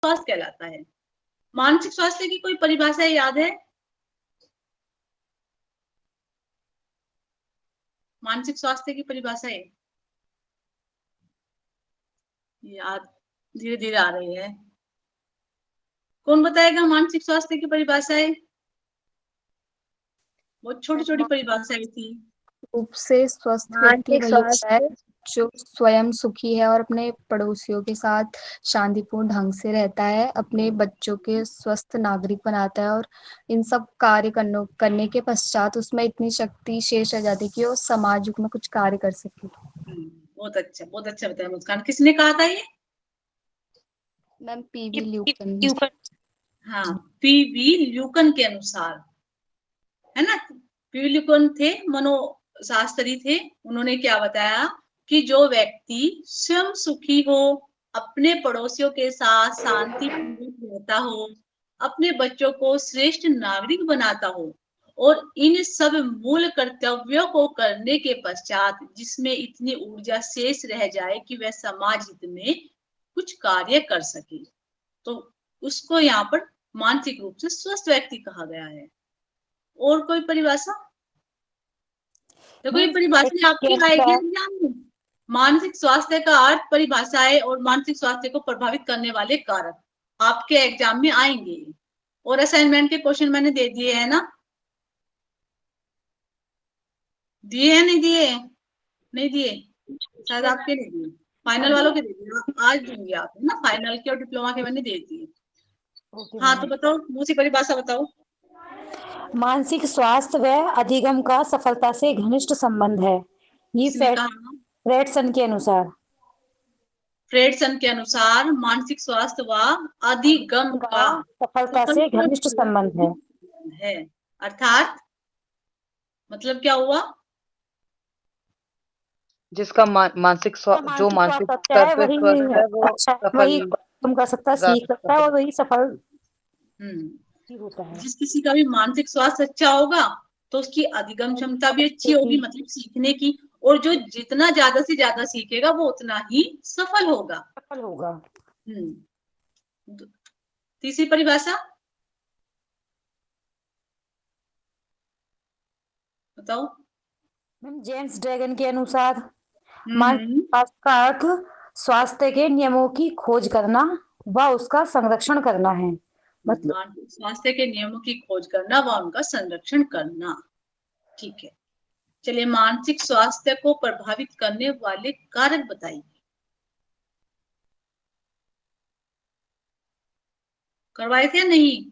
स्वास्थ्य कहलाता है। मानसिक स्वास्थ्य की कोई परिभाषा याद है? मानसिक स्वास्थ्य की परिभाषा है याद, धीरे धीरे आ रही है। कौन बताएगा मानसिक स्वास्थ्य की परिभाषा है? बहुत छोटी छोटी परिभाषाएं थी। रूप से स्वस्थ व्यक्ति वही होता है जो स्वयं सुखी है और अपने पड़ोसियों के साथ शांतिपूर्ण ढंग से रहता है, अपने बच्चों के स्वस्थ नागरिक बनाता है और इन सब कार्य करने के पश्चात उसमें इतनी शक्ति शेष रह जाती है कि वो समाज में कुछ कार्य कर सके। बहुत अच्छा बताया मुस्कान। किसने कहा था ये? मैम पीवी ल्यूकन। हाँ, पीवी ल्यूकन के अनुसार, है ना। पीवी ल्यूकन थे, मनोशास्त्री थे। उन्होंने क्या बताया कि जो व्यक्ति स्वयं सुखी हो, अपने पड़ोसियों के साथ शांतिपूर्वक रहता हो, अपने बच्चों को श्रेष्ठ नागरिक बनाता हो और इन सब मूल कर्तव्यों को करने के पश्चात जिसमें इतनी ऊर्जा शेष रह जाए कि वह समाज हित में कुछ कार्य कर सके, तो उसको यहाँ पर मानसिक रूप से स्वस्थ व्यक्ति कहा गया है। और कोई परिभाषा? देखो ये परिभाषा आपकी आएगी एग्जाम में। मानसिक स्वास्थ्य का अर्थ, परिभाषाएं और मानसिक स्वास्थ्य को प्रभावित करने वाले कारक आपके एग्जाम में आएंगे। और असाइनमेंट के क्वेश्चन मैंने दे दिए है ना? दिए है नहीं दिए? नहीं दिए शायद, आपके नहीं दिए, फाइनल वालों के दे दिए। आज दूंगी आप, है ना, फाइनल के और डिप्लोमा के मैंने दे दिए। हाँ तो बताओ, दूसरी परिभाषा बताओ। मानसिक स्वास्थ्य व अधिगम का सफलता से घनिष्ठ संबंध है, ये फ्रेडसन के अनुसार। फ्रेडसन के अनुसार मानसिक स्वास्थ्य व अधिगम का सफलता से घनिष्ठ संबंध है। अर्थात मतलब क्या हुआ? जिसका मानसिक जो मानसिक स्तर पे स्वस्थ है वो वही तुम कर सकता, सीख सकता है और वही सफल होता है। जिस किसी का भी मानसिक स्वास्थ्य अच्छा होगा तो उसकी अधिगम क्षमता भी अच्छी होगी, मतलब सीखने की, और जो जितना ज्यादा से ज्यादा सीखेगा वो उतना ही सफल होगा। तीसरी परिभाषा बताओ। जेम्स ड्रैगन के अनुसार मानसिक स्वास्थ्य का अर्थ स्वास्थ्य के नियमों की खोज करना व उसका संरक्षण करना है। मतलब स्वास्थ्य के नियमों की खोज करना व उनका संरक्षण करना। ठीक है, चलिए मानसिक स्वास्थ्य को प्रभावित करने वाले कारक बताइए। करवाए थे नहीं?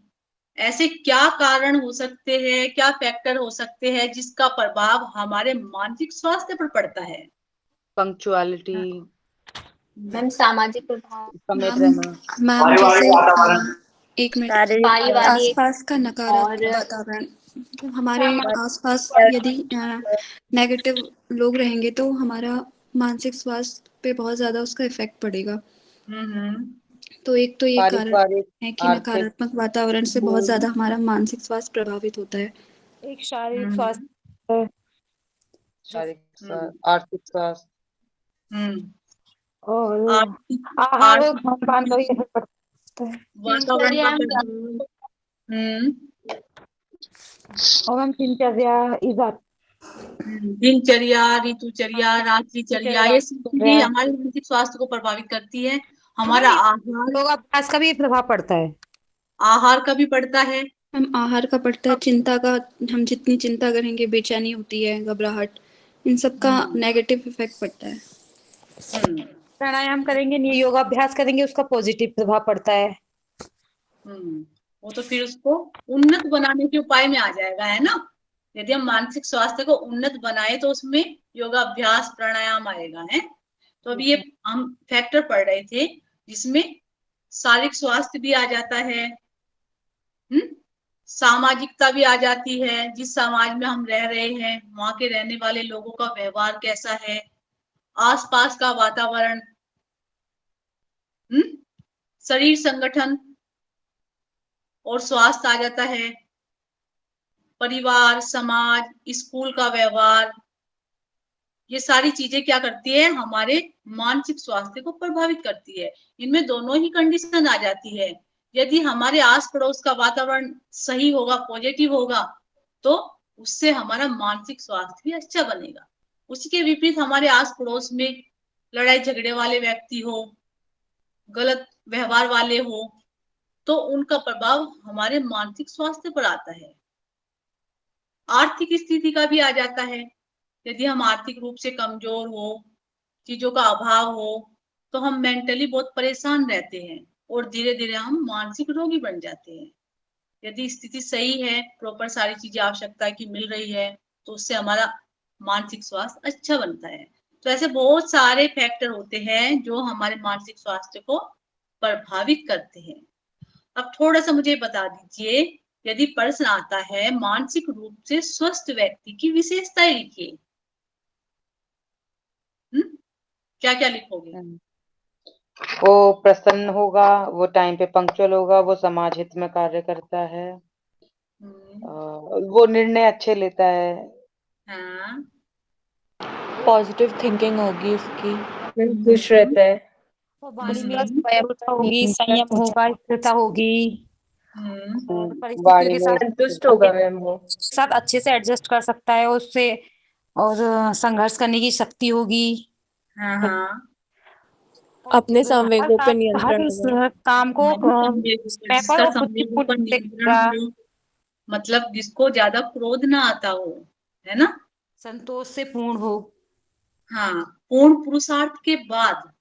ऐसे क्या कारण हो सकते हैं, क्या फैक्टर हो सकते हैं जिसका प्रभाव हमारे मानसिक स्वास्थ्य पर पड़ता है? पंक्चुअलिटी, मैम सामाजिक प्रभाव, मैम जैसे एक मिनट, आसपास का नकारात्मक वातावरण, हमारे आसपास यदि नेगेटिव लोग रहेंगे तो हमारा मानसिक स्वास्थ्य पे बहुत ज्यादा उसका इफेक्ट पड़ेगा। तो एक तो ये कारण है कि नकारात्मक वातावरण से बहुत ज्यादा हमारा मानसिक स्वास्थ्य प्रभावित होता है। एक शारीरिक स्वास्थ्य, आर्थिक स्वास्थ्य और आहार और खान-पान का भी असर पड़ता है। वातावरण का और हम दिनचर्या, ऋतुचर्या, रात्रिचर्या, ये सब भी हमारे मानसिक स्वास्थ्य को प्रभावित करती है। हमारा आहार, योगाभ्यास का भी प्रभाव पड़ता है। आहार का भी पड़ता है। हम आहार का पड़ता है, चिंता का, हम जितनी चिंता करेंगे, बेचैनी होती है, घबराहट, इन सब का नेगेटिव इफेक्ट पड़ता है। प्राणायाम करेंगे, योगाभ्यास करेंगे, उसका पॉजिटिव प्रभाव पड़ता है। वो तो फिर उसको उन्नत बनाने के उपाय में आ जाएगा, है ना। यदि हम मानसिक स्वास्थ्य को उन्नत बनाए तो उसमें योगाभ्यास, प्राणायाम आएगा, है। तो अभी ये हम फैक्टर पढ़ रहे थे जिसमें शारीरिक स्वास्थ्य भी आ जाता है, सामाजिकता भी आ जाती है। जिस समाज में हम रह रहे हैं वहां के रहने वाले लोगों का व्यवहार कैसा है, आसपास का वातावरण, शरीर संगठन और स्वास्थ्य आ जाता है। परिवार, समाज, स्कूल का व्यवहार, ये सारी चीजें क्या करती है, हमारे मानसिक स्वास्थ्य को प्रभावित करती है। इनमें दोनों ही कंडीशन आ जाती है। यदि हमारे आस पड़ोस का वातावरण सही होगा, पॉजिटिव होगा, तो उससे हमारा मानसिक स्वास्थ्य भी अच्छा बनेगा। उसी के विपरीत हमारे आस पड़ोस में लड़ाई झगड़े वाले व्यक्ति हो, गलत व्यवहार वाले हो, तो उनका प्रभाव हमारे मानसिक स्वास्थ्य पर आता है। आर्थिक स्थिति का भी आ जाता है। यदि हम आर्थिक रूप से कमजोर हो, चीजों का अभाव हो, तो हम मेंटली बहुत परेशान रहते हैं और धीरे धीरे हम मानसिक रोगी बन जाते हैं। यदि स्थिति सही है, प्रॉपर सारी चीजें आवश्यकता की मिल रही है, तो उससे हमारा मानसिक स्वास्थ्य अच्छा बनता है। तो ऐसे बहुत सारे फैक्टर होते हैं जो हमारे मानसिक स्वास्थ्य को प्रभावित करते हैं। अब थोड़ा सा मुझे बता दीजिए, यदि प्रश्न आता है मानसिक रूप से स्वस्थ व्यक्ति की विशेषताएं लिखिए, क्या क्या लिखोगे? वो प्रसन्न होगा, वो टाइम पे पंक्चुअल होगा, वो समाज हित में कार्य करता है, वो निर्णय अच्छे लेता है। हाँ, पॉजिटिव थिंकिंग होगी उसकी, खुश रहता है, वो वाणी में स्पष्टता होगी, संयम होगा, स्थिरता होगी, और परिस्थितियों वाणी के में साथ संतुष्ट होगा मैम वो। साथ अच्छे से एडजस्ट कर सकता है उससे, और संघर्ष करने की शक्ति होगी। हाँ, हाँ। अपने संवेगों पे हर नियंत्रण इस होगा। काम को जिसका और खुद की संवेगों पर पूर्ति नियंत्रण करेगा। हो, मतलब जिसको ज्यादा क्रोध ना आता हो, है ना? संतोष से पूर्ण हो। हाँ, पूर्ण पुरुषार्थ के बाद,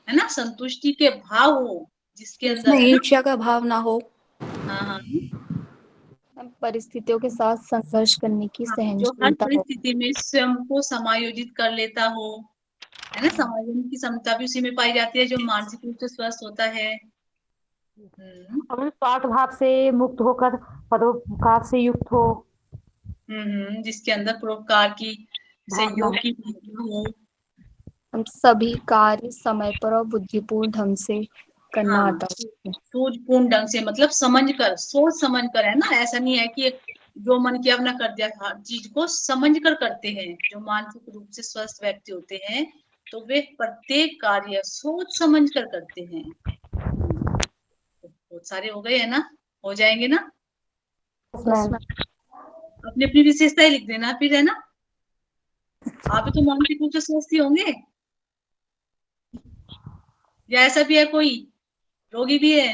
है ना, संतुष्टि के भाव हो जिसके अंदर, जिसमें है ना? ईर्ष्या का भाव ना हो। हाँ, हाँ, परिस्थितियों के साथ संघर्ष करने की हाँ, जो हर सहनशीलता हो। परिस्थिति में स्वयं को समायोजित कर लेता हो, है ना? समायोजन की क्षमता भी उसी में पाई जाती है जो मानसिक रूप से स्वस्थ होता है। और स्वार्थ भाव से मुक्त होकर परोपकार से युक्त हो। जिसके अंदर परोपकार की, सहयोग की भावना हो। हम सभी कार्य समय पर और बुद्धिपूर्ण ढंग से करना हाँ, आता है। सूझबूझ ढंग से, मतलब समझ कर, सोच समझ कर, है ना? ऐसा नहीं है कि जो मन किया अपना कर दिया, हर चीज को समझ कर करते हैं। जो मानसिक रूप से स्वस्थ व्यक्ति होते हैं, तो वे प्रत्येक कार्य सोच समझ कर करते हैं। तो बहुत सारे हो गए, है ना? हो जाएंगे ना? अपनी अपनी विशेषताएं लिख देना फिर, है ना? आप भी तो मानसिक रूप से स्वस्थ ही होंगे, या ऐसा भी है कोई रोगी भी है?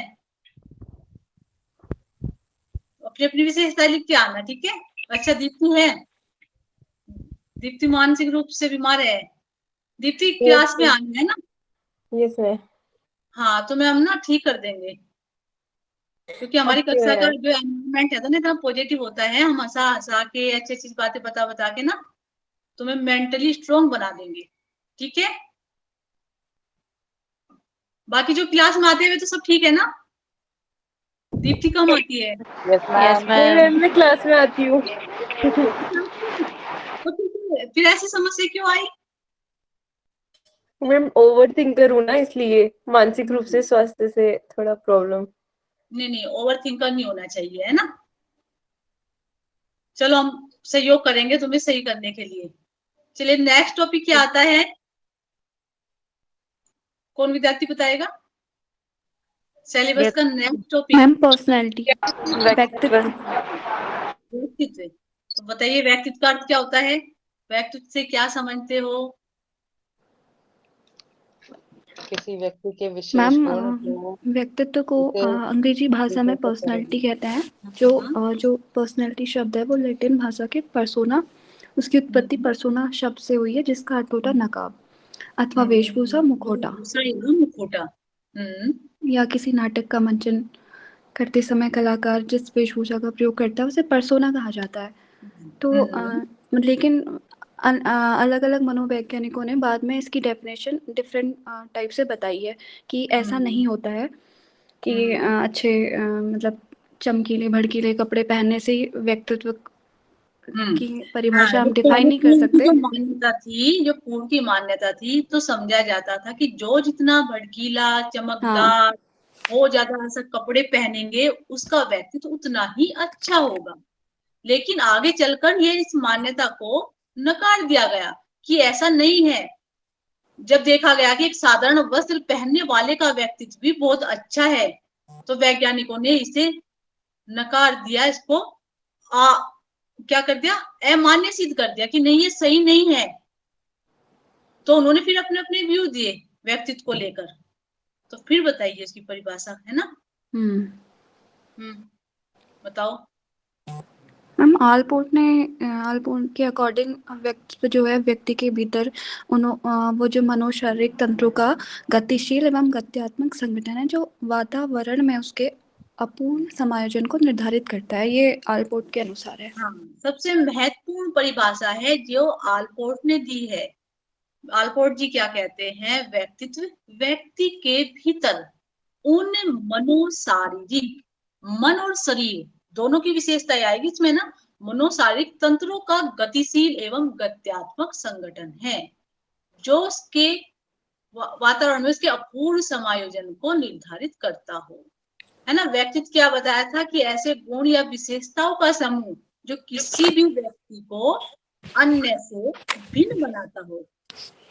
अपनी अपनी विशेषताएं लिख के आना, ठीक है? अच्छा, दीप्ति है? दीप्ति मानसिक रूप से बीमार है? दीप्ति क्लास में आनी है ना? Yes ma'am. हाँ, तो मैम ना ठीक कर देंगे, क्योंकि हमारी कक्षा का जो एनवायरनमेंट है ना, इतना पॉजिटिव होता है। हम हंसा हंसा के अच्छी अच्छी बातें बता बता के ना तुम्हें मेंटली स्ट्रोंग बना देंगे, ठीक है? बाकी जो क्लास में आते हुए तो सब ठीक है ना? दीप्ति कम आती है? यस मैम मैं क्लास में आती हूँ। तो फिर ऐसी समस्या क्यों आई? मैम ओवर थिंकर हूँ ना, इसलिए मानसिक रूप से स्वास्थ्य से थोड़ा प्रॉब्लम। नहीं, ओवर थिंकर नहीं होना चाहिए, है ना? चलो, हम सहयोग करेंगे तुम्हें सही करने के लिए। चलिए, नेक्स्ट टॉपिक क्या आता है? कौन विद्यार्थी बताएगा? सिलेबस का नेक्स्ट टॉपिक मैम पर्सनैलिटी, व्यक्तित्व। व्यक्तित्व। तो बताइए, व्यक्तित्व का अर्थ क्या होता है? व्यक्तित्व से क्या समझते हो? किसी व्यक्ति के विशेष मैम गुण को व्यक्तित्व को अंग्रेजी भाषा में पर्सनैलिटी कहते हैं। जो पर्सनैलिटी शब्द है वो लैटिन भाषा के पर्सोना, उसकी उत्पत्ति पर्सोना शब्द से हुई है, जिसका अर्थ होता है नकाब अथवा वेशभूषा, मुखौटा। मुखौटा। या किसी नाटक का मंचन करते समय कलाकार जिस वेशभूषा का प्रयोग करता है उसे पर्सोना कहा जाता है। तो लेकिन अलग अलग मनोवैज्ञानिकों ने बाद में इसकी डेफिनेशन डिफरेंट टाइप से बताई है कि ऐसा नहीं होता है कि अच्छे मतलब चमकीले भड़कीले कपड़े पहनने से ही व्यक्तित्व की परिभाषा हम डिफाइन नहीं कर सकते। जो मान्यता थी, जो पूर्व की मान्यता थी, तो समझा जाता था कि जो जितना भड़कीला, चमकदार, वो ज्यादा ऐसा कपड़े पहनेंगे, उसका व्यक्तित्व उतना ही अच्छा होगा। लेकिन आगे चलकर ये इस मान्यता को नकार दिया गया कि ऐसा नहीं है। जब देखा गया कि एक साधारण वस्त्र पहनने वाले का व्यक्तित्व भी बहुत अच्छा है, तो वैज्ञानिकों ने इसे नकार दिया, इसको क्या कर दिया, अमान्य सिद्ध कर दिया कि नहीं ये सही नहीं है। तो उन्होंने फिर अपने अपने व्यू दिए व्यक्तित्व को लेकर। तो फिर बताइए इसकी परिभाषा, है ना। बताओ मैम आलपोर्ट के अकॉर्डिंग व्यक्तित्व जो है व्यक्ति के भीतर वो जो मनोशारीरिक तंत्रों का गतिशील एवं गत्यात्मक संगठन है जो वातावरण में उसके अपूर्ण समायोजन को निर्धारित करता है। ये आलपोर्ट के अनुसार है। हाँ, सबसे महत्वपूर्ण परिभाषा है जो आलपोर्ट ने दी है। आलपोर्ट जी क्या कहते हैं, व्यक्तित्व व्यक्ति के भीतर उन मनोशारीरिक, मन और शरीर दोनों की विशेषताएं आएगी इसमें ना, मनोशारीरिक तंत्रों का गतिशील एवं गत्यात्मक संगठन है जो उसके वातावरण में उसके अपूर्ण समायोजन को निर्धारित करता हो, है ना। व्यक्तित्व क्या बताया था कि ऐसे गुण या विशेषताओं का समूह जो किसी भी व्यक्ति को अन्य से भिन्न बनाता हो,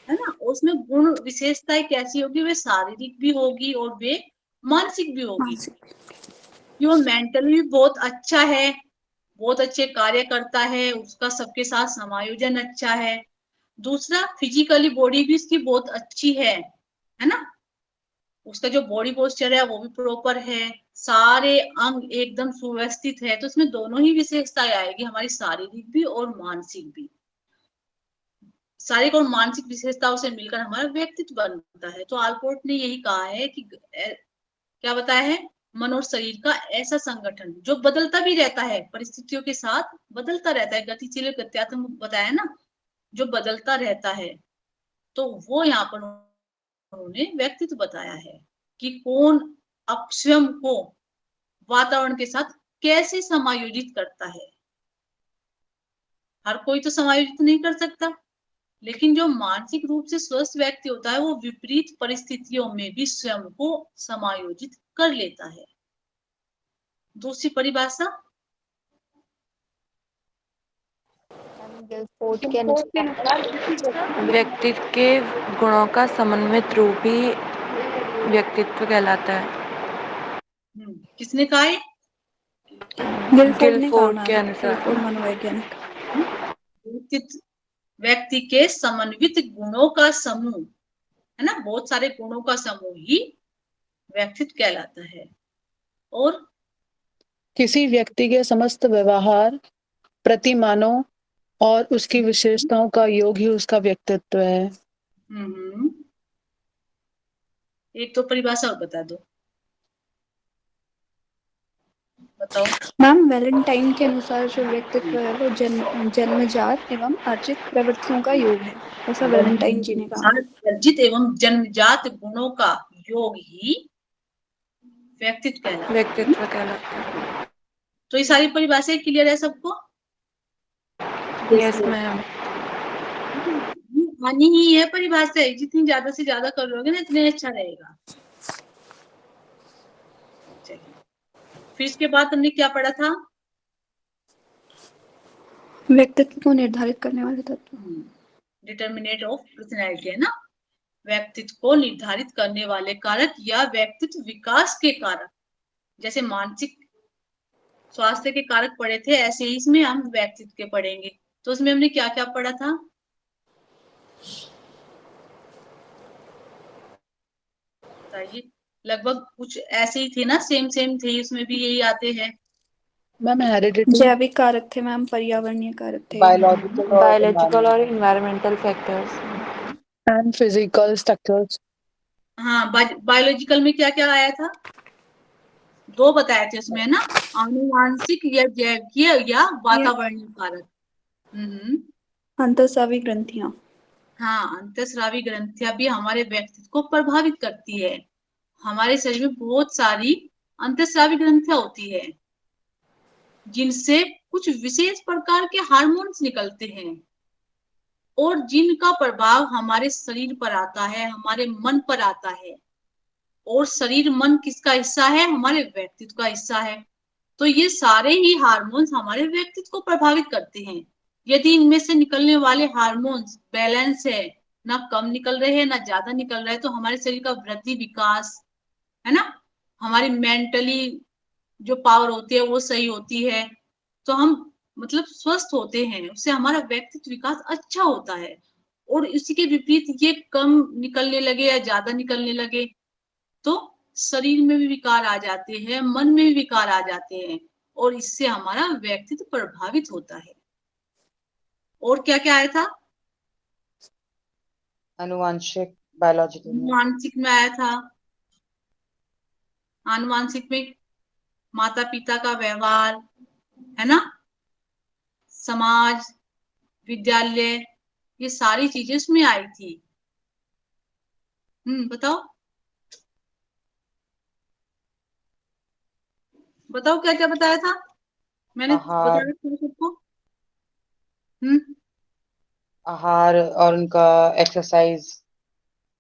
है ना। उसमें गुण विशेषताएं कैसी होगी, वे शारीरिक भी होगी और वे मानसिक भी होगी। कि वो मेंटली भी बहुत अच्छा है, बहुत अच्छे कार्य करता है, उसका सबके साथ समायोजन अच्छा है। दूसरा, फिजिकली बॉडी भी इसकी बहुत अच्छी है ना। उसका जो बॉडी पोस्चर है वो भी प्रॉपर है, सारे अंग एकदम सुव्यवस्थित है। तो इसमें दोनों ही विशेषताएं आएगी, हमारी शारीरिक भी और मानसिक भी। शारीरिक और मानसिक विशेषताओं से मिलकर हमारा व्यक्तित्व बनता है। तो आलपोर्ट ने यही कहा है कि क्या बताया है, मन और शरीर का ऐसा संगठन जो बदलता भी रहता है, परिस्थितियों के साथ बदलता रहता है, गतिशील गत्यात्मक बताया ना, जो बदलता रहता है। तो वो यहाँ पर उन्होंने व्यक्तित्व बताया है कि कौन स्वयं को वातावरण के साथ कैसे समायोजित करता है। हर कोई तो समायोजित नहीं कर सकता, लेकिन जो मानसिक रूप से स्वस्थ व्यक्ति होता है वो विपरीत परिस्थितियों में भी स्वयं को समायोजित कर लेता है। दूसरी परिभाषा, गिलफोर्ड के अनुसार व्यक्तित्व के गुणों का समन्वित रूप ही व्यक्तित्व कहलाता है। किसने कहा है? गिलफोर्ड के अनुसार। मनोवैज्ञानिक। व्यक्ति के समन्वित गुणों का समूह, है ना, बहुत सारे गुणों का समूह ही व्यक्तित्व कहलाता है। और किसी व्यक्ति के समस्त व्यवहार, प्रतिमानों और उसकी विशेषताओं का योग ही उसका व्यक्तित्व है। एक तो परिभाषा और बता दो, बताओ मैम वैलेंटाइन के अनुसार जो व्यक्तित्व है वो जन्मजात एवं अर्जित प्रवृत्तियों का योग है, ऐसा वैलेंटाइन जी ने कहा। अर्जित एवं जन्मजात गुणों का योग ही व्यक्तित्व कहलाता है। तो ये सारी परिभाषाएं क्लियर है सबको? Yes ma'am. आनी ही है परिभाषा, जितनी ज्यादा से ज्यादा कर लोगे ना इतने अच्छा रहेगा। फिर इसके बाद हमने क्या पढ़ा था? व्यक्तित्व को निर्धारित करने वाले तत्व, डिटर्मिनेट ऑफ पर्सनैलिटी, है ना। व्यक्तित्व को निर्धारित करने वाले कारक या व्यक्तित्व विकास के कारक, जैसे मानसिक स्वास्थ्य के कारक पढ़े थे, ऐसे ही इसमें हम व्यक्तित्व के पढ़ेंगे। तो उसमें हमने क्या क्या पढ़ा था? बताइए, लगभग कुछ ऐसे ही थे ना, सेम थे, उसमें भी यही आते हैं। मैम हेरिडिटी, जैविक कारक थे मैम, पर्यावरणीय कारक थे, बायोलॉजिकल और environmental factors and physical structures. हाँ, बायोलॉजिकल में क्या क्या आया था? दो बताए थे उसमें, है ना, आनुवांशिक या जैविकीय या वातावरणीय कारक। अंतःस्रावी ग्रंथियां। हाँ, अंतःस्रावी ग्रंथियां भी हमारे व्यक्तित्व को प्रभावित करती है। हमारे शरीर में बहुत सारी अंतःस्रावी ग्रंथियां होती है जिनसे कुछ विशेष प्रकार के हार्मोन्स निकलते हैं और जिनका प्रभाव हमारे शरीर पर आता है, हमारे मन पर आता है। और शरीर मन किसका हिस्सा है? हमारे व्यक्तित्व का हिस्सा है। तो ये सारे ही हार्मोन्स हमारे व्यक्तित्व को प्रभावित करते हैं। यदि इनमें से निकलने वाले हार्मोन्स बैलेंस है, ना कम निकल रहे हैं ना ज्यादा निकल रहे हैं, तो हमारे शरीर का वृद्धि विकास, है ना, हमारी मेंटली जो पावर होती है वो सही होती है, तो हम मतलब स्वस्थ होते हैं, उससे हमारा व्यक्तित्व विकास अच्छा होता है। और इसी के विपरीत ये कम निकलने लगे या ज्यादा निकलने लगे तो शरीर में भी विकार आ जाते हैं, मन में भी विकार आ जाते हैं, और इससे हमारा व्यक्तित्व प्रभावित होता है। और क्या क्या आया था? आनुवांशिक, बायोलॉजिकल में। मानसिक में आया था। आनुवांशिक में माता पिता का व्यवहार, है ना, समाज, विद्यालय, ये सारी चीजें उसमें आई थी। बताओ बताओ क्या क्या बताया था मैंने? आहार, बताया था सबको। हम्म आहार और उनका एक्सरसाइज,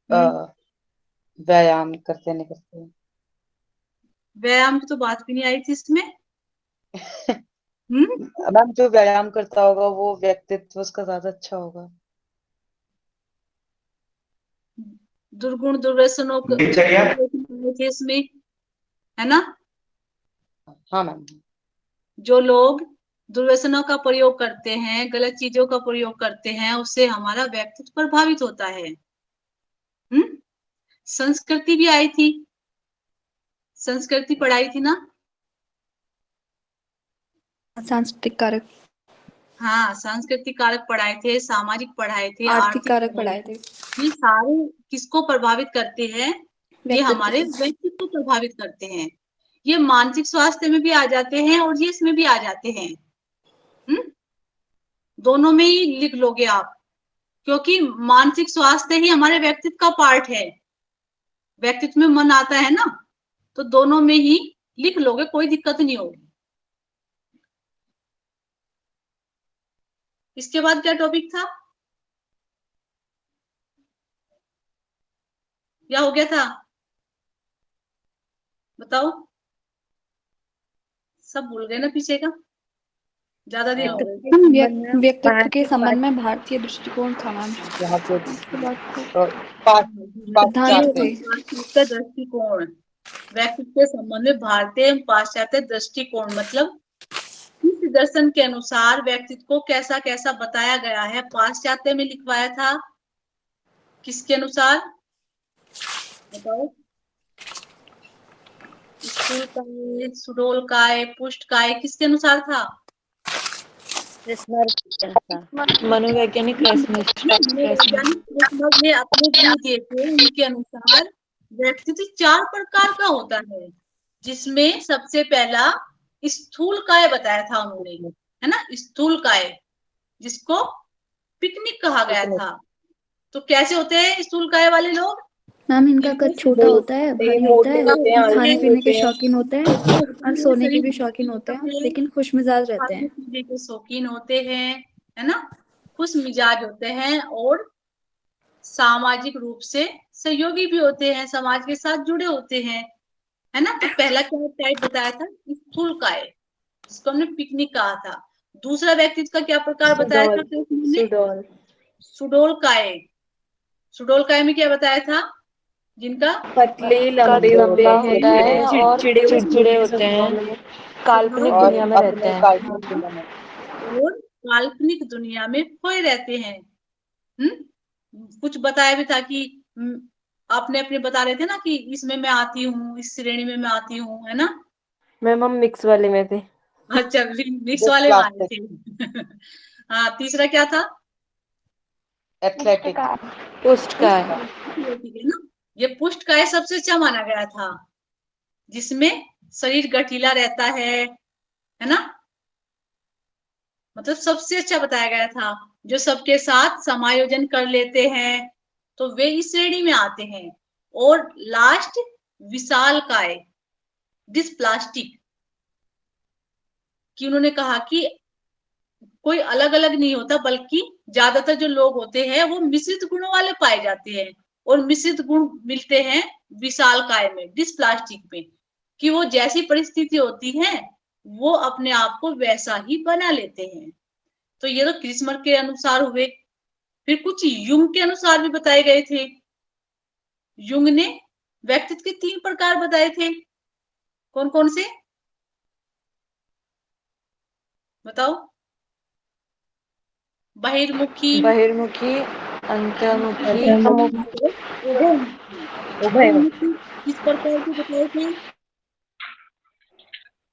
व्यायाम करते नहीं करते। व्यायाम की तो बात भी नहीं आई थी इसमें। मैम जो व्यायाम करता होगा वो व्यक्तित्व उसका ज्यादा अच्छा होगा। दुर्गुण दुर्व्यसनों थे इसमें, है ना। हाँ मैम। जो लोग दुर्व्यसनों का प्रयोग करते हैं, गलत चीजों का प्रयोग करते हैं, उससे हमारा व्यक्तित्व प्रभावित होता है। संस्कृति भी आई थी, संस्कृति पढ़ाई थी ना। सांस्कृतिक कारक, हाँ, सांस्कृतिक कारक पढ़ाए थे, सामाजिक पढ़ाए थे, आर्थिक कारक पढ़ाए थे। ये सारे किसको प्रभावित करते हैं? ये हमारे व्यक्तित्व को प्रभावित करते हैं। ये मानसिक स्वास्थ्य में भी आ जाते हैं और ये इसमें भी आ जाते हैं। दोनों में ही लिख लोगे आप, क्योंकि मानसिक स्वास्थ्य ही हमारे व्यक्तित्व का पार्ट है। व्यक्तित्व में मन आता है ना, तो दोनों में ही लिख लोगे, कोई दिक्कत नहीं होगी। इसके बाद क्या टॉपिक था? क्या हो गया था बताओ? सब भूल गए ना पीछे का? ज्यादा दिन हो गए। व्यक्तित्व के संबंध में भारतीय दृष्टिकोण था मैम। पाश्चात्य दृष्टिकोण, व्यक्तित्व के संबंध में भारतीय पाश्चात्य दृष्टिकोण मतलब इस दर्शन के अनुसार व्यक्तित्व को कैसा कैसा बताया गया है। पाश्चात्य में लिखवाया था, किसके अनुसार बताओ? स्थूलकाय, सुडोलकाय, पुष्टकाय, किसके अनुसार था? मनोवैज्ञानिक ने अपने व्यू दिए थे, उनके अनुसार व्यक्तित्व 4 प्रकार का होता है, जिसमें सबसे पहला स्थूलकाय बताया था उन्होंने, है ना, स्थूलकाय, जिसको पिकनिक कहा गया था। तो कैसे होते हैं स्थूलकाय वाले लोग? मैम इनका कद छोटा होता है, भारी होता है, खाने पीने के शौकीन होते हैं और सोने के भी शौकीन होते हैं, लेकिन खुश मिजाज रहते हैं। खाने पीने के शौकीन होते हैं, है ना, खुश मिजाज होते हैं और सामाजिक रूप से सहयोगी भी होते हैं, समाज के साथ जुड़े होते हैं, है ना। तो पहला क्या टाइप बताया था? स्थूलकाय, जिसको हमने पिकनिक कहा था। दूसरा व्यक्तित्व का क्या प्रकार बताया था? सुडोलकाय। सुडोलकाय में क्या बताया था? जिनका पतले लंबे होते हैं, चिड़चिड़े होते हैं, काल्पनिक दुनिया में रहते हैं और काल्पनिक दुनिया में खोए रहते हैं। कुछ बताया भी था कि आपने अपने बता रहे थे ना कि इसमें मैं आती हूँ, इस श्रेणी में मैं आती हूँ, है ना। मैम हम मिक्स वाले में थे। अच्छा, मिक्स वाले में आए थे। हाँ, तीसरा क्या था? एथलेटिक, पुष्टकाय। ये पुष्टकाय सबसे अच्छा माना गया था, जिसमें शरीर गठीला रहता है ना, मतलब सबसे अच्छा बताया गया था। जो सबके साथ समायोजन कर लेते हैं, तो वे इस श्रेणी में आते हैं। और लास्ट विशालकाय, डिस्प्लास्टिक, कि उन्होंने कहा कि कोई अलग अलग नहीं होता, बल्कि ज्यादातर जो लोग होते हैं वो मिश्रित गुणों वाले पाए जाते हैं, और मिश्रित गुण मिलते हैं विशालकाय में, डिस्प्लास्टिक में, कि वो जैसी परिस्थिति होती है वो अपने आप को वैसा ही बना लेते हैं। तो ये तो क्रिस्मर के अनुसार हुए, फिर कुछ युंग के अनुसार भी बताए गए थे। युंग ने व्यक्तित्व के 3 प्रकार बताए थे। कौन कौन से बताओ? बहिर्मुखी, बहिर्मुखी, अंतर्मुखी, उभयमुखी किस प्रकार के बताए थे?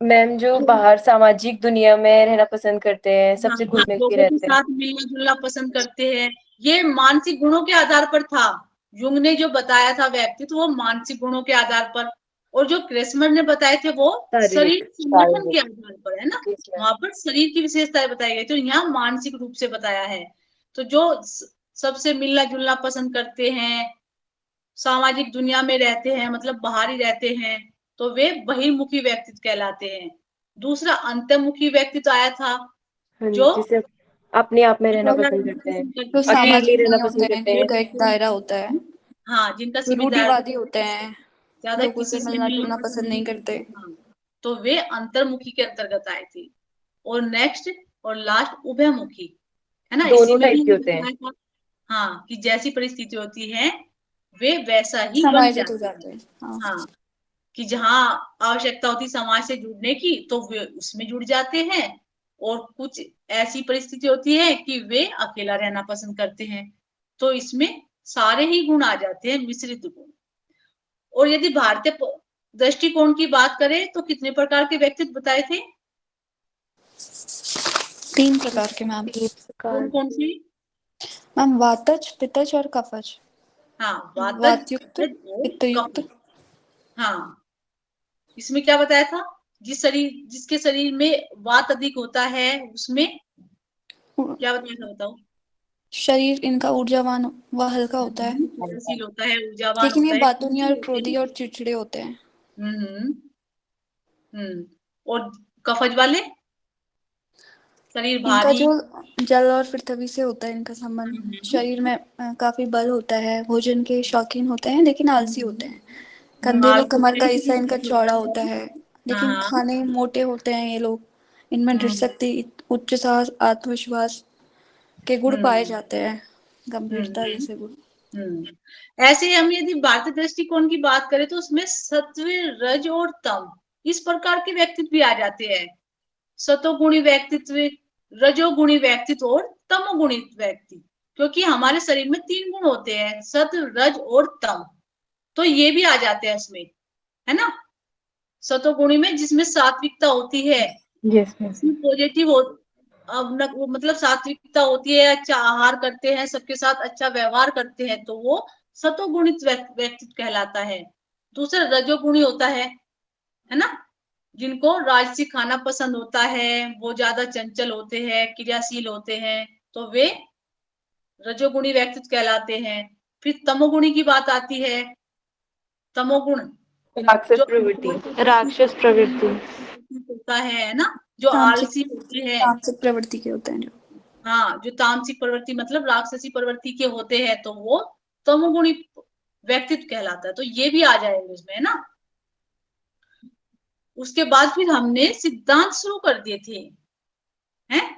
मैम जो बाहर सामाजिक दुनिया में रहना पसंद करते हैं, सबसे घुल मिल के लोगों के रहते हैं। साथ मिलना जुलना पसंद करते हैं। ये मानसिक गुणों के आधार पर था। युंग ने जो बताया था व्यक्तित्व वो मानसिक गुणों के आधार पर, और जो क्रेसमर ने बताए थे वो शरीर संगठन के आधार पर, है ना। वहां पर शरीर की विशेषताएं बताई गई, तो यहाँ मानसिक रूप से बताया है। तो जो सबसे मिलना जुलना पसंद करते हैं, सामाजिक दुनिया में रहते हैं, मतलब बाहर ही रहते हैं, तो वे बहिर्मुखी व्यक्तित्व कहलाते हैं। दूसरा अंतर्मुखी व्यक्तित्व आया था, जो जिसे अपने आप में रहना पसंद करते हैं, जो अकेले सामाजिक रहना नहीं पसंद होते हैं, करते हैं। जिनका एक दायरा होता है, हाँ, जिनका जो सीमित रूढ़िवादी होते हैं, ज्यादा लोगों किसी से से मिलना जुलना पसंद नहीं करते। हाँ, तो वे अंतर्मुखी के अंतर्गत आए थे। और नेक्स्ट और लास्ट उभयमुखी, है ना। इसी दोनों में भी टाइप के होते हैं। बताया था, हाँ, कि जैसी परिस्थिति होती है वे वैसा ही बन समायोजित हो जाते जाते हैं। हैं। हाँ, कि जहाँ आवश्यकता होती समाज से जुड़ने की तो वे उसमें जुड़ जाते हैं, और कुछ ऐसी परिस्थिति होती है कि वे अकेला रहना पसंद करते हैं। तो इसमें सारे ही गुण आ जाते हैं, मिश्रित गुण। और यदि भारतीय दृष्टिकोण की बात करें तो कितने प्रकार के व्यक्तित्व बताए थे? 3 प्रकार के मैम। कौन कौन से? मैम वातज, पित्तज और कफज। हाँ, वातयुक्त, पित्तयुक्त। हाँ, इसमें क्या बताया था? जिसके शरीर में वात अधिक होता है उसमें क्या बताया था, बताओ? शरीर इनका ऊर्जावान व हल्का होता है, क्रियाशील होता है, ऊर्जावान लेकिन ये होता है। बातूनी और क्रोधी और चिड़चिड़े होते हैं। और कफज वाले शरीर इनका भारी। जो जल और पृथ्वी से होता है इनका संबंध। शरीर में काफी बल होता है, भोजन के शौकीन होते हैं लेकिन आलसी होते हैं। कंधे व कमर का हिस्सा इनका चौड़ा होता है, लेकिन खाने मोटे होते हैं ये लोग। इनमें दृढ़ शक्ति, उच्च साहस, आत्मविश्वास के गुण पाए जाते हैं, गंभीरता जैसे गुण। ऐसे हम यदि भारतीय दृष्टिकोण की बात करें तो उसमें सत्व, रज और तम इस प्रकार के व्यक्तित्व भी आ जाते हैं। सतोगुणी व्यक्तित्व, रजोगुणी व्यक्तित्व और तमोगुणी व्यक्ति, क्योंकि हमारे शरीर में 3 गुण होते हैं, सत्व, रज और तम। तो ये भी आ जाते हैं इसमें, है ना। सतोगुणी में जिसमें सात्विकता होती है, पॉजिटिव हो, मतलब सात्विकता होती है, अच्छा आहार करते हैं, सबके साथ अच्छा व्यवहार करते हैं, तो वो सतोगुणित व्यक्तित्व कहलाता है। दूसरा रजोगुणी होता है ना, जिनको राजसी खाना पसंद होता है, वो ज्यादा चंचल होते हैं, क्रियाशील होते हैं, तो वे रजोगुणी व्यक्तित्व कहलाते हैं। फिर तमोगुणी की बात आती है। तमोगुण राक्षस प्रवृत्ति होता है ना, जो आलसी होते हैं, तामसिक प्रवृत्ति के होते हैं जो। हाँ, जो तामसिक प्रवृत्ति मतलब राक्षसी प्रवृत्ति के होते हैं, तो वो तमोगुणी व्यक्तित्व कहलाता है। तो ये भी आ जाएगा उसमें, है ना। उसके बाद फिर हमने सिद्धांत शुरू कर दिए थे, हैं?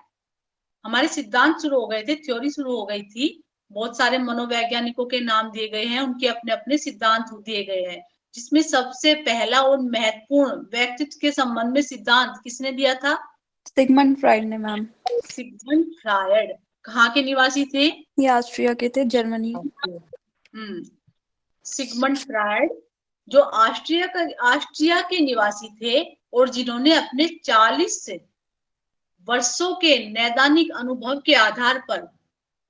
हमारे सिद्धांत शुरू हो गए थे, थ्योरी शुरू हो गई थी। बहुत सारे मनोवैज्ञानिकों के नाम दिए गए हैं, उनके अपने अपने सिद्धांत दिए गए हैं, जिसमें सबसे पहला और महत्वपूर्ण व्यक्तित्व के संबंध में सिद्धांत किसने दिया था? सिगमंड फ्राइड ने मैम। सिगमंड फ्रायड कहाँ के निवासी थे? ये ऑस्ट्रिया के थे, जर्मनी। सिगमंड फ्रायड जो ऑस्ट्रिया के निवासी थे, और जिन्होंने अपने 40 वर्षों के नैदानिक अनुभव के आधार पर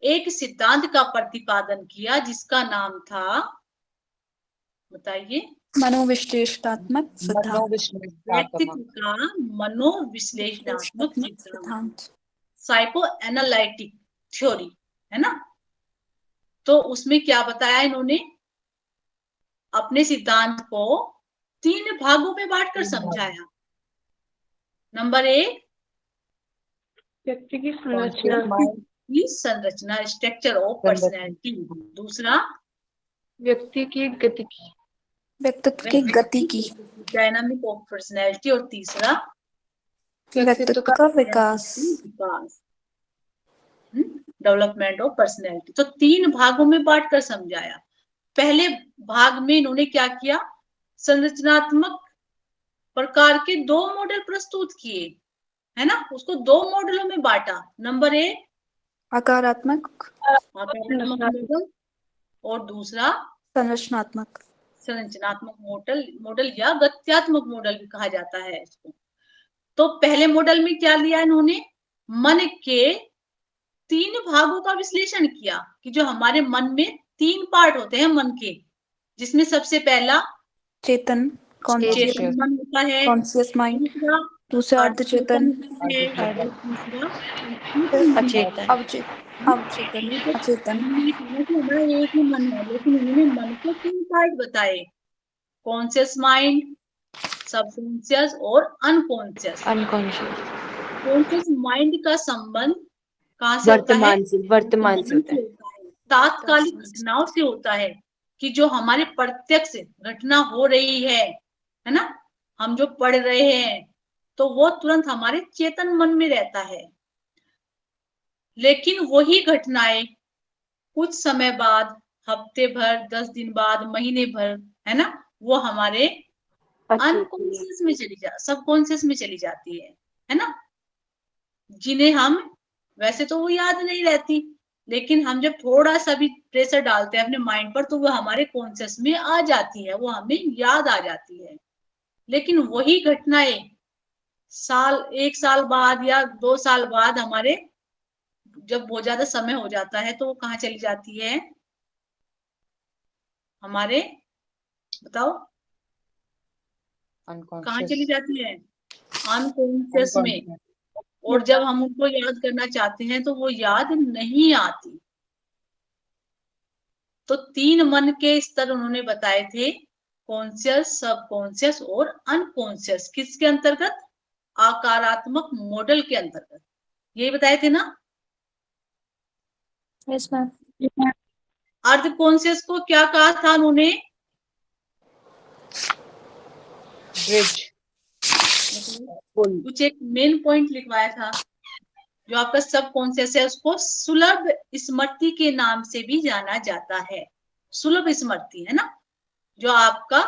एक सिद्धांत का प्रतिपादन किया, जिसका नाम था, बताइए? मनोविश्लेषणात्मक व्यक्तित्व का मनोविश्लेषणात्मक सिद्धांत, साइको एनालिटिक थ्योरी, है ना। तो उसमें क्या बताया इन्होंने? अपने सिद्धांत को 3 भागों में बांटकर समझाया। नंबर 1, व्यक्ति की संरचना, स्ट्रक्चर ऑफ पर्सनैलिटी। दूसरा, व्यक्ति की गति की, व्यक्तित्व की गति की, डायनामिक ऑफ पर्सनैलिटी। और तीसरा, व्यक्तित्व का विकास। Development of personality. तो 3 भागों में बांट कर समझाया। पहले भाग में इन्होंने क्या किया, संरचनात्मक प्रकार के 2 मॉडल प्रस्तुत किए, है ना, उसको 2 मॉडलों में बांटा। नंबर 1 आकारात्मक मॉडल और दूसरा संरचनात्मक मॉडल या गत्यात्मक मॉडल भी कहा जाता है इसको। तो पहले मॉडल में क्या लिया इन्होंने, मन के 3 भागों का विश्लेषण किया कि जो हमारे मन में 3 पार्ट होते हैं मन के, जिसमें सबसे पहला चेतन मन होता है, कॉन्शियस माइंड, दूसरा अर्धचेतन, अचेतन, अवचेतन, अचेतन। हमारा एक ही मन है, लेकिन उन्होंने मन के 3 पार्ट बताए, कॉन्शियस माइंड, सबकॉन्शियस और अनकॉन्शियस। कॉन्शियस माइंड का संबंध कहाँ से होता है, वर्तमान से होता है, तात्कालिक घटनाओं से होता है, कि जो हमारे प्रत्यक्ष घटना हो रही है ना, हम जो पढ़ रहे हैं तो वो तुरंत हमारे चेतन मन में रहता है। लेकिन वही घटनाएं कुछ समय बाद, हफ्ते भर, 10 दिन बाद, महीने भर, है ना, वो हमारे अनकॉन्शियस में सबकॉन्शियस में चली जाती है ना, जिन्हें हम वैसे तो वो याद नहीं रहती, लेकिन हम जब थोड़ा सा भी प्रेशर डालते हैं अपने माइंड पर तो वो हमारे कॉन्शियस में आ जाती है, वो हमें याद आ जाती है। लेकिन वही घटनाएं 1 साल बाद या 2 साल बाद हमारे जब बहुत ज्यादा समय हो जाता है तो वो कहाँ चली जाती है, हमारे, बताओ कहाँ चली जाती है, अनकॉन्शियस में। और जब हम उनको याद करना चाहते हैं तो वो याद नहीं आती। तो 3 मन के स्तर उन्होंने बताए थे, कॉन्शियस, सबकॉन्शियस और अनकॉन्शियस। किसके अंतर्गत, आकारात्मक मॉडल के अंतर्गत, यही बताए थे ना। Yes ma'am. अर्ध कॉन्शियस को क्या कहा था उन्होंने, कुछ एक मेन पॉइंट लिखवाया था। जो आपका सब कॉन्शियस है उसको सुलभ स्मृति के नाम से भी जाना जाता है। सुलभ स्मृति, है ना, जो आपका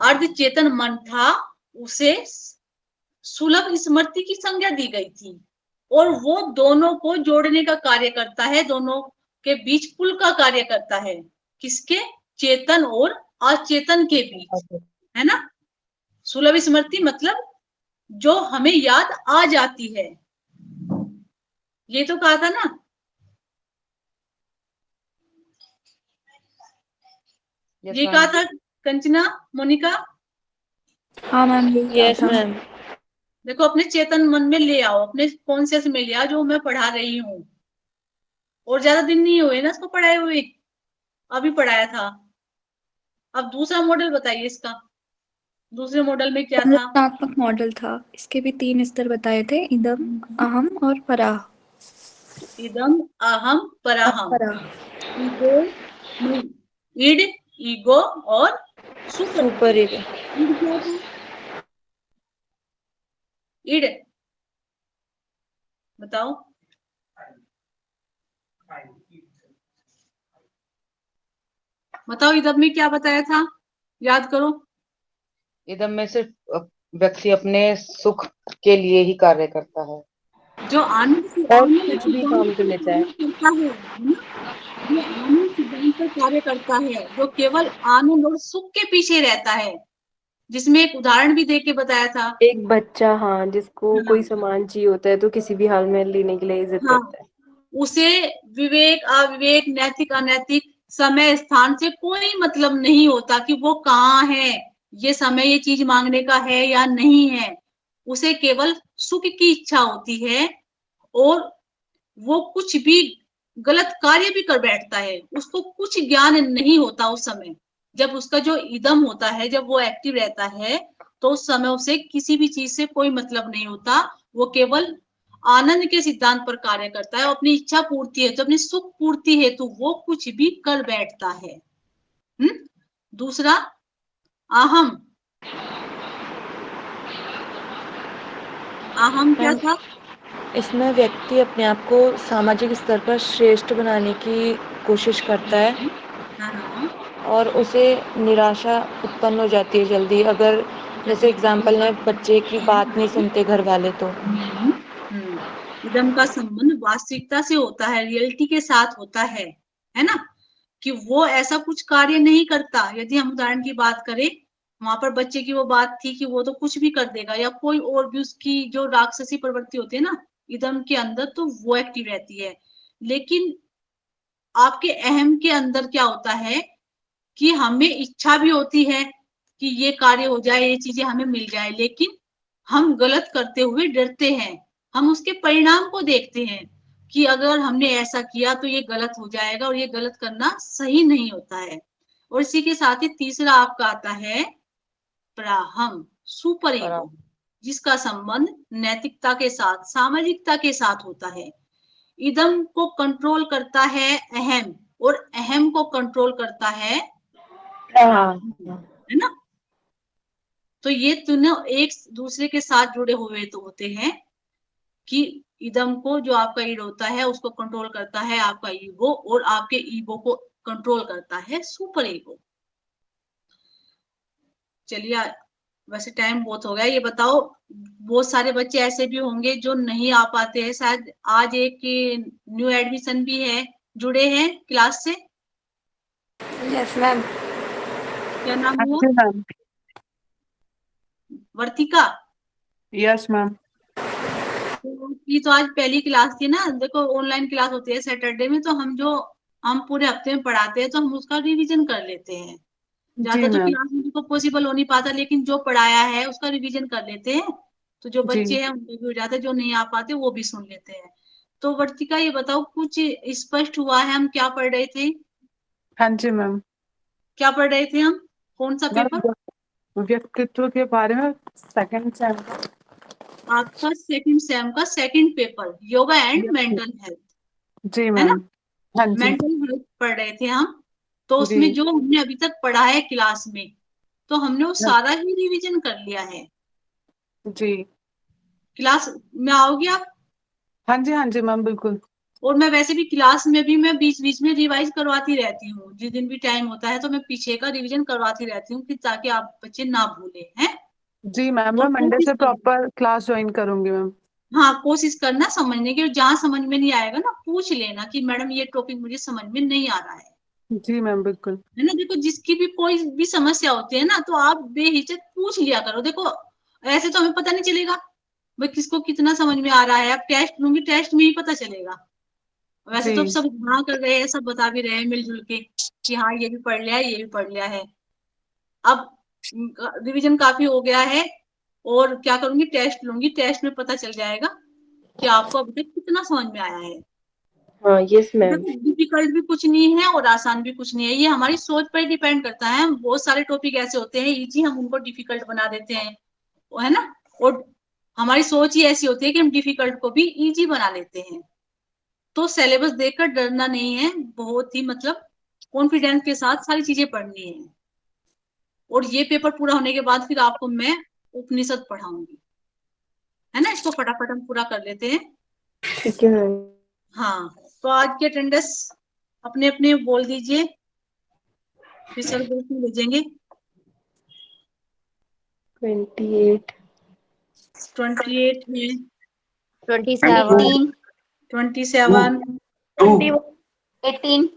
अर्धचेतन मन था उसे सुलभ स्मृति की संज्ञा दी गई थी, और वो दोनों को जोड़ने का कार्य करता है, दोनों के बीच पुल का कार्य करता है। किसके, चेतन और अचेतन के बीच, है ना। सुलभ स्मृति मतलब जो हमें याद आ जाती है, ये तो कहा था ना। ये कहा था कंचना, मोनिका। हाँ मैम, यस मैम। देखो अपने चेतन मन में ले आओ, अपने कॉन्शियस में ले आओ जो मैं पढ़ा रही हूँ। और ज्यादा दिन नहीं हुए ना इसको पढ़ाए हुए, अभी पढ़ाया था। अब दूसरा मॉडल बताइए इसका, दूसरे मॉडल में क्या था, संरचनात्मक मॉडल था। इसके भी 3 स्तर बताए थे, इदम, अहम और पराह। इदम, अहम, पराहम। ईगो, इड, ईगो और सुपर ईगो। इड बताओ, बताओ इदम में क्या बताया था, याद करो। इदम में सिर्फ व्यक्ति अपने सुख के लिए ही कार्य करता है, जो आनंद से कुछ भी काम कर लेता है, करता है ना, जो आनंद सिद्धांत पर कार्य करता है, जो केवल आनंद और सुख के पीछे रहता है, जिसमें एक उदाहरण भी देके बताया था। एक बच्चा, हाँ, जिसको कोई सामान चाहिए होता है तो किसी भी हाल में लेने के लिए जिद करता है। उसे विवेक, अविवेक, नैतिक, अनैतिक, समय, स्थान से कोई मतलब नहीं होता कि वो कहाँ है, ये समय ये चीज मांगने का है या नहीं है। उसे केवल सुख की इच्छा होती है, और वो कुछ भी गलत कार्य भी कर बैठता है, उसको कुछ ज्ञान नहीं होता उस समय। जब उसका जो इदम होता है, जब वो एक्टिव रहता है, तो उस समय उसे किसी भी चीज से कोई मतलब नहीं होता। वो केवल आनंद के सिद्धांत पर कार्य करता है, अपनी इच्छा पूर्ति हेतु, अपनी सुख पूर्ति हेतु वो कुछ भी कर बैठता है। दूसरा, अहम। अहम क्या था, इसमें व्यक्ति अपने आप को सामाजिक स्तर पर श्रेष्ठ बनाने की कोशिश करता है हाँ और उसे निराशा उत्पन्न हो जाती है जल्दी, अगर जैसे एग्जाम्पल में बच्चे की बात नहीं सुनते घर वाले तो। इदम का संबंध वास्तविकता से होता है, रियलिटी के साथ होता है ना, कि वो ऐसा कुछ कार्य नहीं करता। यदि हम उदाहरण की बात करें, वहां पर बच्चे की वो बात थी कि वो तो कुछ भी कर देगा, या कोई और भी उसकी जो राक्षसी प्रवृत्ति होती है ना इदम के अंदर, तो वो एक्टिव रहती है। लेकिन आपके अहम के अंदर क्या होता है कि हमें इच्छा भी होती है कि ये कार्य हो जाए, ये चीजें हमें मिल जाए, लेकिन हम गलत करते हुए डरते हैं। हम उसके परिणाम को देखते हैं कि अगर हमने ऐसा किया तो ये गलत हो जाएगा, और ये गलत करना सही नहीं होता है। और इसी के साथ ही तीसरा आपका आता है प्राहम, सुपर ईगो, जिसका संबंध नैतिकता के साथ, सामाजिकता के साथ होता है। इदम को कंट्रोल करता है अहम, और अहम को कंट्रोल करता है है ना। तो ये दोनों एक दूसरे के साथ जुड़े हुए तो होते हैं कि इदम को, जो आपका ईड होता है, उसको कंट्रोल करता है आपका ईगो, और आपके ईगो को कंट्रोल करता है सुपर ईगो। चलिए, वैसे टाइम बहुत हो गया, ये बताओ, बहुत सारे बच्चे ऐसे भी होंगे जो नहीं आ पाते हैं, शायद आज एक न्यू एडमिशन भी है, जुड़े हैं क्लास से। Yes ma'am. क्या नाम हुआ? जी मैम। वर्तिका। Yes ma'am. ये तो आज पहली क्लास थी ना। देखो, ऑनलाइन क्लास होती है सैटरडे में, तो हम पूरे हफ्ते में पढ़ाते हैं, तो हम उसका रिवीजन कर लेते हैं। ज्यादा जी तो मैम। क्लास में तो पॉसिबल हो नहीं पाता, लेकिन जो पढ़ाया है उसका रिवीजन कर लेते हैं। तो जो जी बच्चे हैं उनको भी हो जाता है, जो नहीं आ पाते वो भी सुन लेते हैं। तो वर्तिका, ये बताओ, कुछ स्पष्ट हुआ है? हम क्या पढ़ रहे थे? हाँ जी मैम। क्या पढ़ रहे थे हम? कौन सा पेपर? व्यक्तित्व के बारे में सेकंड सेम। आपका सेकंड सेम का second paper, yoga and mental health, जी है ना। मैम। हाँ जी। मेंटल हेल्थ पढ़ रहे थे हम। तो जी उसमें जो हमने अभी तक पढ़ा है क्लास में, तो हमने वो सारा ही रिवीजन कर लिया है। जी। क्लास में आओगे आप? हाँ जी मैम, बिल्कुल। और मैं वैसे भी क्लास में भी मैं बीच बीच में रिवाइज करवाती रहती हूँ, जिस दिन भी टाइम होता है तो मैं पीछे का रिवीजन करवाती रहती हूँ, कि ताकि आप बच्चे ना भूले हैं। जी मैम, मैं और मंडे कोशिश से करना, प्रॉपर क्लास ज्वाइन करूंगी मैम। हाँ कोशिश करना समझने की, और जहाँ समझ में नहीं आएगा ना, पूछ लेना कि मैडम ये टॉपिक मुझे समझ में नहीं आ रहा है जी मैम, बिल्कुल। है ना। देखो, जिसकी भी कोई भी समस्या होती है ना, तो आप बेहिचक पूछ लिया करो। देखो, ऐसे तो हमें पता नहीं चलेगा भाई किसको कितना समझ में आ रहा है। आप टेस्ट लूंगी, टेस्ट में ही पता चलेगा। वैसे तो जी सब हाँ कर रहे हैं, सब बता भी रहे हैं मिलजुल के कि हाँ ये भी पढ़ लिया है, ये भी पढ़ लिया है। अब रिवीजन काफी हो गया है, और क्या करूंगी, टेस्ट लूंगी, टेस्ट में पता चल जाएगा कि आपको अभी तक कितना समझ में आया है। हाँ यस मैम। देखो, डिफिकल्ट भी कुछ नहीं है और आसान भी कुछ नहीं है, ये हमारी सोच पर डिपेंड करता है। बहुत सारे टॉपिक ऐसे होते हैं इजी, हम उनको डिफिकल्ट बना देते हैं, वो है ना। और हमारी सोच ही ऐसी होती है कि हम डिफिकल्ट को भी इजी बना लेते हैं। तो सिलेबस देखकर डरना नहीं है, बहुत ही मतलब कॉन्फिडेंस के साथ सारी चीजें पढ़नी है। और ये पेपर पूरा होने के बाद फिर आपको मैं उपनिषद पढ़ाऊंगी, है ना। इसको फटाफट हम पूरा कर लेते हैं। ठीक है मैम। हाँ, तो आज के अटेंडेंस अपने अपने बोल दीजिए, फिर सर ग्रुप में भेजेंगे। 28 28 है, 27 27 18 18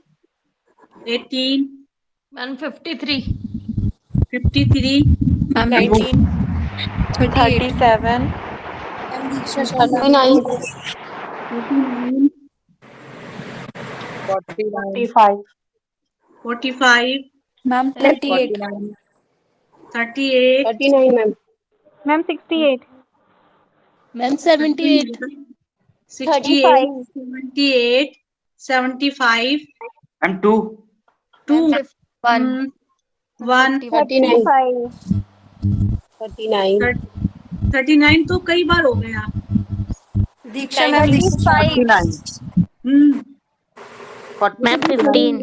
153 53 ma'am 19 38 37 39 49 45 45 ma'am 38 38 39 ma'am. Ma'am 68 ma'am 78 68 78 75 and 2 2 1 1 39 39 39 तो कई बार हो गया। दीक्षा मैम 49 मैम 15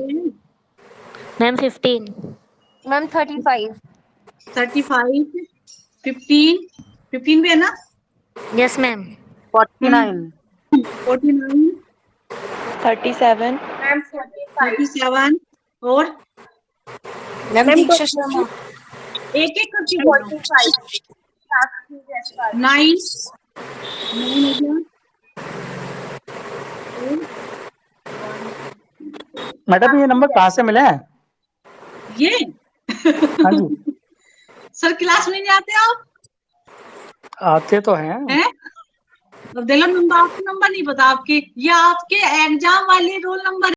मैम 15 मैम 35 35 15 15 भी है ना। यस मैम 49 49, 37, 37 और मैम दीक्षा शर्मा। एक एक करके बोलो। 9 हो गया। मैडम ये नंबर कहाँ से मिले हैं? ये हाँ जी, सर क्लास में नहीं आते आप? आते तो हैं। हैं? अब देखो नंबर, आपको नंबर नहीं पता आपके, ये आपके एग्जाम वाले रोल नंबर